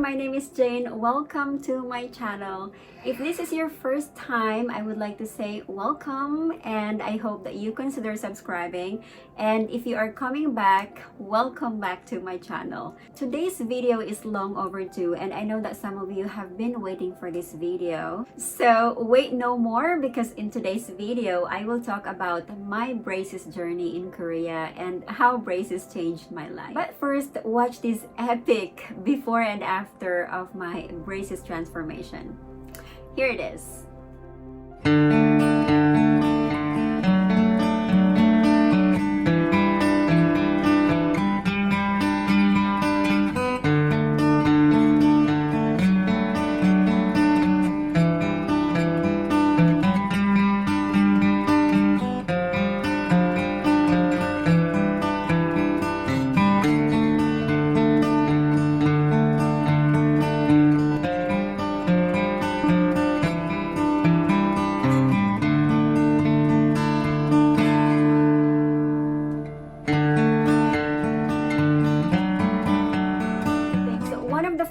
my name is Jane. Welcome to my channel. If this is your first time, I would like to say welcome, and I hope that you consider subscribing. And if you are coming back, welcome back to my channel. Today's video is long overdue, and I know that some of you have been waiting for this video. So wait no more, because in today's video, I will talk about my braces journey in Korea and how braces changed my life. But first, watch this epic before and after of my braces transformation. Here it is.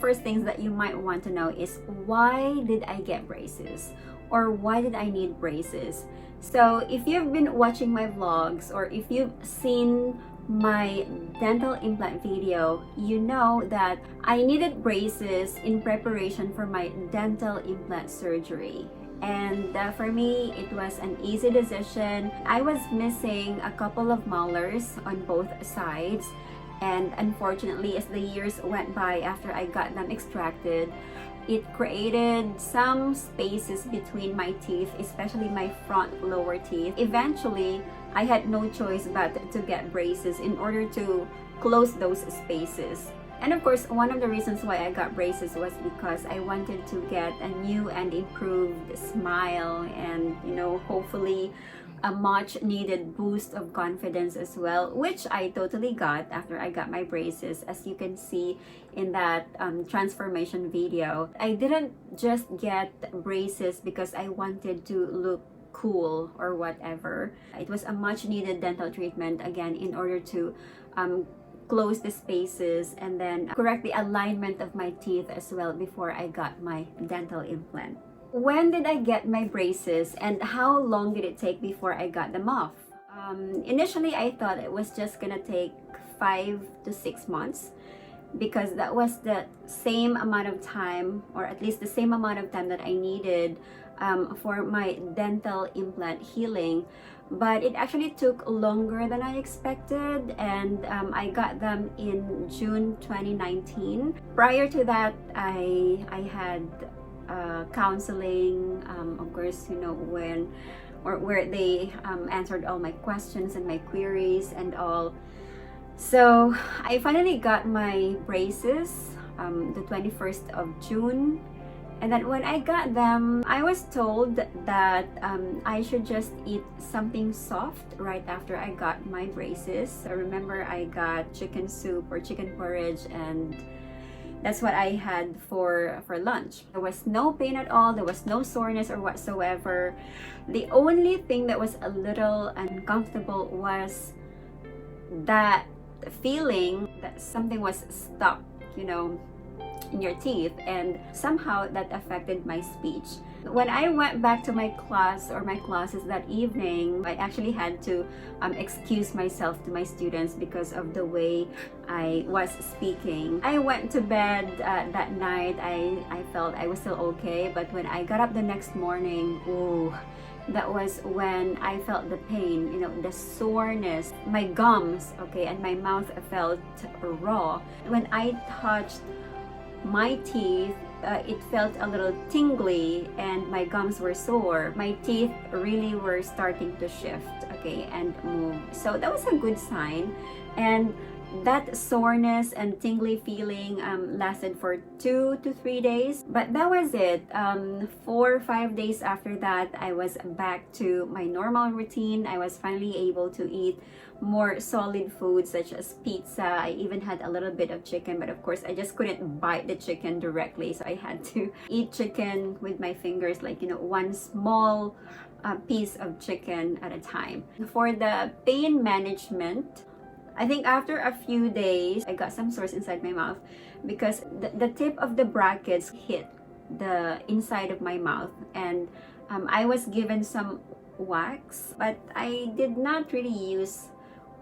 First things that you might want to know is, why did I get braces, or why did I need braces? So if you've been watching my vlogs, or if you've seen my dental implant video, you know that I needed braces in preparation for my dental implant surgery. And for me, it was an easy decision. I was missing a couple of molars on both sides. And unfortunately, as the years went by after I got them extracted, it created some spaces between my teeth, especially my front lower teeth. Eventually, I had no choice but to get braces in order to close those spaces. And of course, one of the reasons why I got braces was because I wanted to get a new and improved smile, and hopefully a much needed boost of confidence as well, which I totally got after I got my braces, as you can see in that transformation video. I didn't just get braces because I wanted to look cool or whatever. It was a much needed dental treatment, again, in order to close the spaces and then correct the alignment of my teeth as well before I got my dental implant. When did I get my braces, and how long did it take before I got them off? Initially, I thought it was just gonna take 5 to 6 months, because that was the same amount of time, or at least the same amount of time that I needed for my dental implant healing. But it actually took longer than I expected, and I got them in June 2019. Prior to that, I had counseling, of course, where they answered all my questions and my queries and all. So I finally got my braces the 21st of June. And then when I got them, I was told that I should just eat something soft right after I got my braces. I remember I got chicken soup or chicken porridge, and that's what I had for lunch. There was no pain at all. There was no soreness or whatsoever. The only thing that was a little uncomfortable was that feeling that something was stuck, in your teeth, and somehow that affected my speech. When I went back to my class or my classes that evening, I actually had to excuse myself to my students because of the way I was speaking. I went to bed that night. I felt I was still okay, but when I got up the next morning, that was when I felt the pain, the soreness, my gums, and my mouth felt raw. When I touched my teeth, it felt a little tingly, and my gums were sore. My teeth really were starting to shift, and move. So that was a good sign. And that soreness and tingly feeling lasted for 2 to 3 days, but that was it. 4 or 5 days after that, I was back to my normal routine. I was finally able to eat more solid foods such as pizza. I even had a little bit of chicken, but of course I just couldn't bite the chicken directly, so I had to eat chicken with my fingers, like one small piece of chicken at a time. For the pain management, I think after a few days, I got some sores inside my mouth because the tip of the brackets hit the inside of my mouth, and I was given some wax, but I did not really use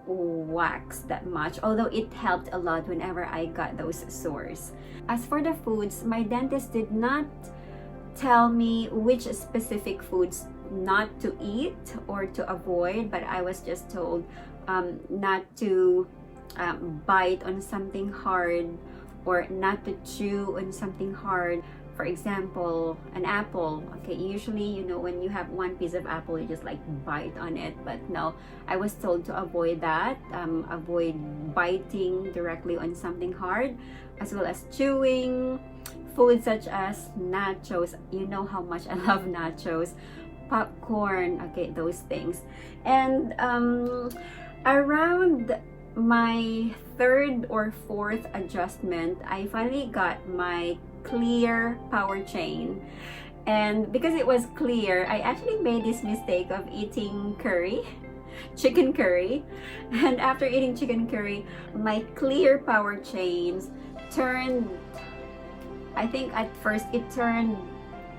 wax that much, although it helped a lot whenever I got those sores. As for the foods, my dentist did not tell me which specific foods not to eat or to avoid, but I was just told not to bite on something hard or not to chew on something hard. For example, an apple. Okay, usually, you know, when you have one piece of apple, you just like bite on it. But no, I was told to avoid that. Avoid biting directly on something hard, as well as chewing. Foods such as nachos. You know how much I love nachos. Popcorn. Okay, those things. And around my third or fourth adjustment, I finally got my clear power chain, and because it was clear, I actually made this mistake of eating chicken curry, and after eating chicken curry, my clear power chains turned, I think at first it turned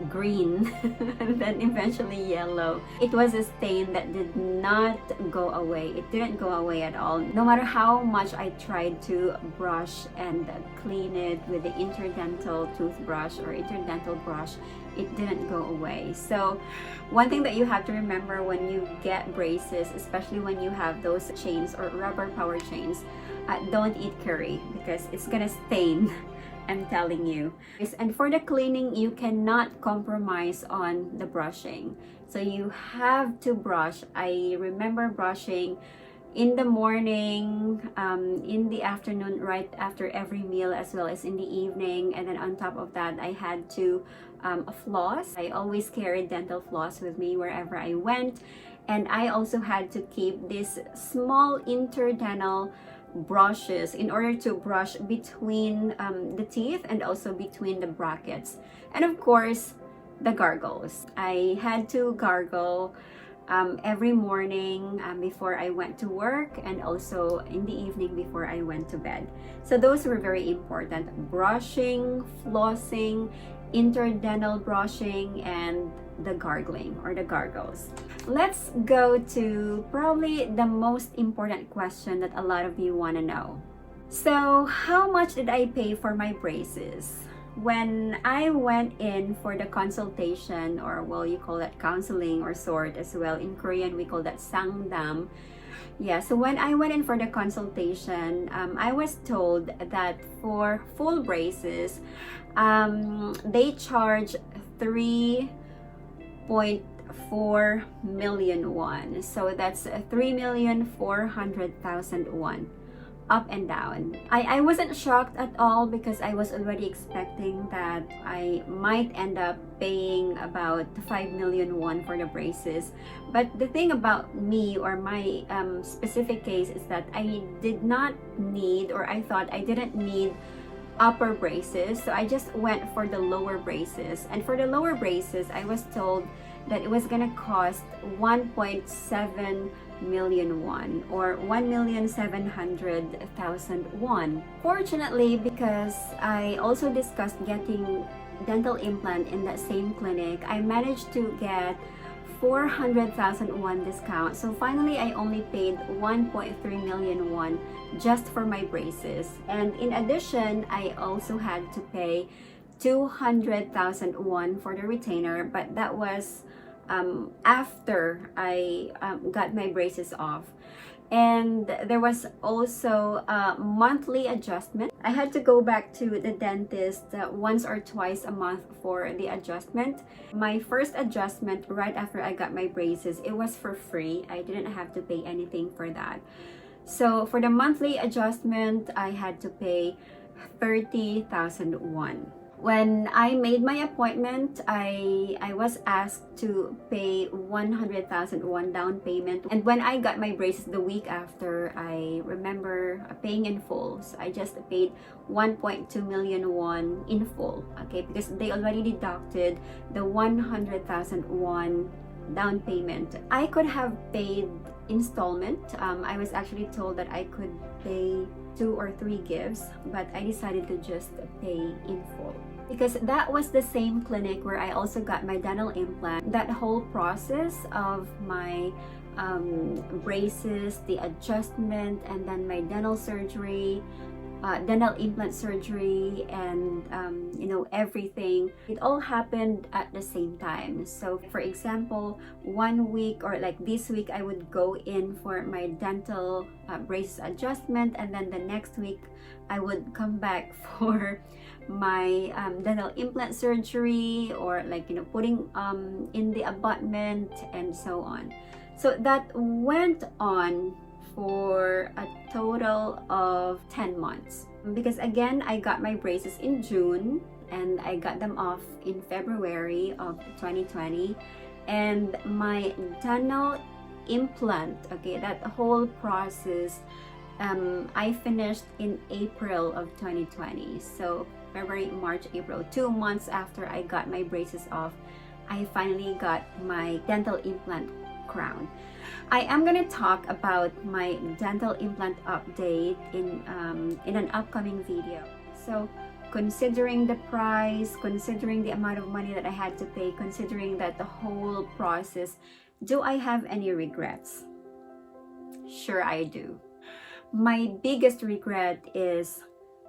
green and then eventually yellow. It was a stain that did not go away. It didn't go away at all. No matter how much I tried to brush and clean it with the interdental toothbrush or interdental brush, it didn't go away. So one thing that you have to remember when you get braces, especially when you have those chains or rubber power chains, don't eat curry because it's gonna stain. I'm telling you. And for the cleaning, you cannot compromise on the brushing. So you have to brush. I remember brushing in the morning, in the afternoon, right after every meal, as well as in the evening. And then on top of that, I had to floss. I always carried dental floss with me wherever I went. And I also had to keep this small interdental brushes in order to brush between the teeth and also between the brackets, and of course the gargles. I had to gargle every morning before I went to work, and also in the evening before I went to bed. So those were very important: brushing, flossing, interdental brushing, and the gargling or the gargles. Let's go to probably the most important question that a lot of you want to know. So how much did I pay for my braces? When I went in for the consultation, or well, you call that counseling or sort as well, in Korean we call that sangdam. Yeah, so when I went in for the consultation, I was told that for full braces, they charge 3.4 million won. So that's 3,400,000 won. Up and down. I wasn't shocked at all because I was already expecting that I might end up paying about 5 million won for the braces. But the thing about me or my specific case is that I did not need, or I thought I didn't need, upper braces. So I just went for the lower braces. And for the lower braces, I was told that it was gonna cost 1.7 million won, or 1,700,000 won. Fortunately, because I also discussed getting dental implant in that same clinic, I managed to get 400,000 won discount. So finally, I only paid 1.3 million won just for my braces. And in addition, I also had to pay 200,000 won for the retainer, but that was after I got my braces off. And there was also a monthly adjustment. I had to go back to the dentist once or twice a month for the adjustment. My first adjustment right after I got my braces, it was for free. I didn't have to pay anything for that. So for the monthly adjustment, I had to pay 30,000 won. When I made my appointment, I was asked to pay 100,000 won down payment. And when I got my braces the week after, I remember paying in full. So I just paid 1.2 million won in full, okay? Because they already deducted the 100,000 won down payment. I could have paid installment. I was actually told that I could pay 2 or 3 gifts, but I decided to just pay in full. Because that was the same clinic where I also got my dental implant. That whole process of my braces, the adjustment, and then my dental surgery, dental implant surgery, and everything, it all happened at the same time. So for example, one week, or like this week, I would go in for my dental braces adjustment, and then the next week I would come back for my dental implant surgery, or like putting in the abutment, and so on. So that went on for a total of 10 months. Because again, I got my braces in June and I got them off in February of 2020. And my dental implant, okay, that whole process, I finished in April of 2020. So February, March, April, 2 months after I got my braces off, I finally got my dental implant crown. I am going to talk about my dental implant update in an upcoming video. So considering the price, considering the amount of money that I had to pay, considering that the whole process, do I have any regrets? Sure, I do. My biggest regret is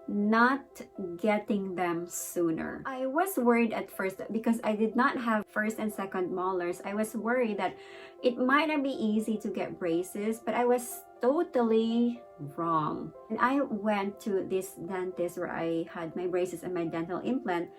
not getting them sooner. I was worried at first because I did not have first and second molars. I was worried that it might not be easy to get braces, but I was totally wrong. And I went to this dentist where I had my braces and my dental implant.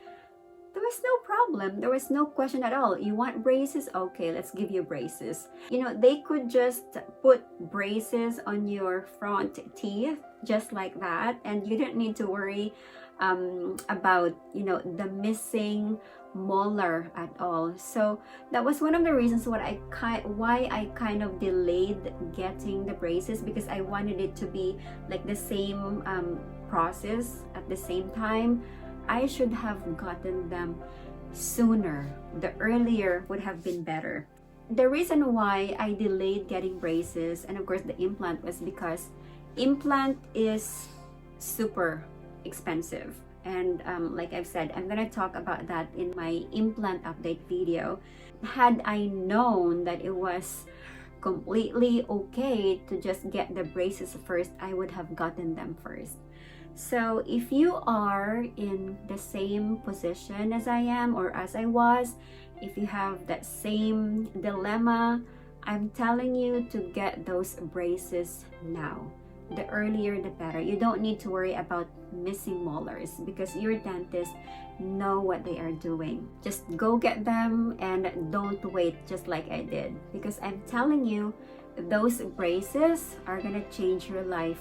There was no problem. There was no question at all. You want braces? Okay, let's give you braces. They could just put braces on your front teeth just like that, and you don't need to worry about the missing molar at all. So that was one of the reasons why I kind of delayed getting the braces, because I wanted it to be like the same process at the same time. I should have gotten them sooner. The earlier would have been better. The reason why I delayed getting braces and of course the implant was because implant is super expensive. And like I've said, I'm gonna talk about that in my implant update video. Had I known that it was completely okay to just get the braces first, I would have gotten them first. So if you are in the same position as I am or as I was, if you have that same dilemma, I'm telling you to get those braces now. The earlier the better. You don't need to worry about missing molars because your dentists know what they are doing. Just go get them and don't wait just like I did, because I'm telling you, those braces are gonna change your life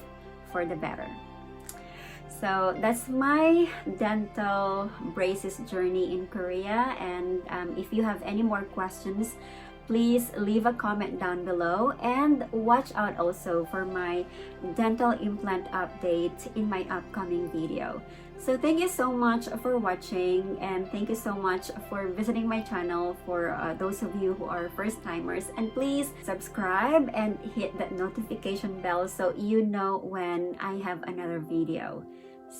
for the better. So that's my dental braces journey in Korea, and if you have any more questions, please leave a comment down below, and watch out also for my dental implant update in my upcoming video. So thank you so much for watching, and thank you so much for visiting my channel for those of you who are first timers, and please subscribe and hit that notification bell so you know when I have another video.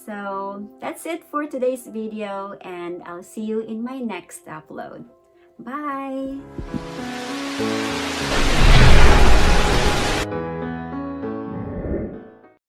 So that's it for today's video, and I'll see you in my next upload. Bye!